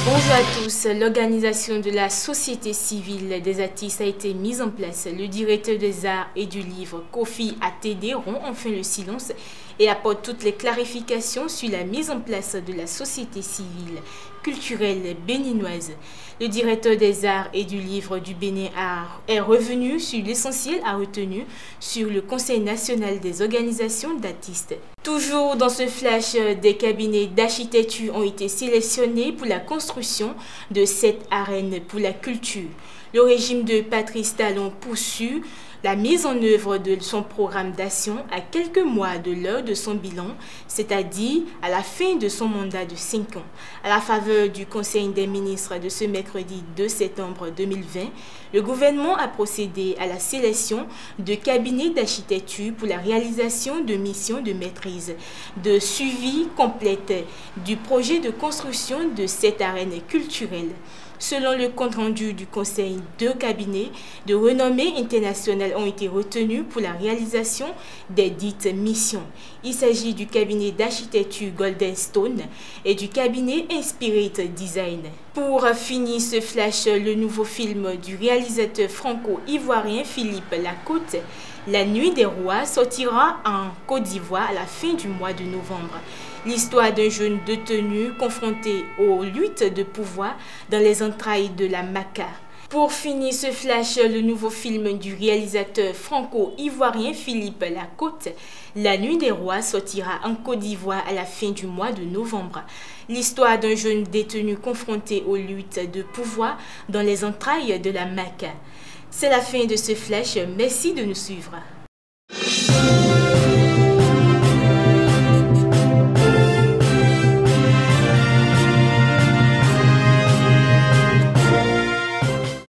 Bonjour à tous, l'organisation de la société civile des artistes a été mise en place. Le directeur des arts et du livre, Kofi Atede, rompt enfin le silence et apporte toutes les clarifications sur la mise en place de la société civile culturelle béninoise. Le directeur des arts et du livre du Bénin est revenu sur l'essentiel à retenir sur le Conseil national des organisations d'artistes. Toujours dans ce flash, des cabinets d'architecture ont été sélectionnés pour la construction de cette arène pour la culture. Le régime de Patrice Talon poursuit la mise en œuvre de son programme d'action à quelques mois de l'heure de son bilan, c'est-à-dire à la fin de son mandat de 5 ans. À la faveur du Conseil des ministres de ce mercredi 2 septembre 2020, le gouvernement a procédé à la sélection de cabinets d'architecture pour la réalisation de missions de maîtrise, de suivi complète du projet de construction de cette arène culturelle. Selon le compte-rendu du Conseil, 2 cabinets de renommée internationale ont été retenus pour la réalisation des dites missions. Il s'agit du cabinet d'architecture Golden Stone et du cabinet Inspirit Design. Pour finir ce flash, le nouveau film du réalisateur franco-ivoirien Philippe Lacote, La Nuit des Rois, sortira en Côte d'Ivoire à la fin du mois de novembre. L'histoire d'un jeune détenu confronté aux luttes de pouvoir dans les entrailles de la Maka. Pour finir ce flash, le nouveau film du réalisateur franco-ivoirien Philippe Lacote, La Nuit des Rois, sortira en Côte d'Ivoire à la fin du mois de novembre. L'histoire d'un jeune détenu confronté aux luttes de pouvoir dans les entrailles de la Maka. C'est la fin de ce flash, merci de nous suivre.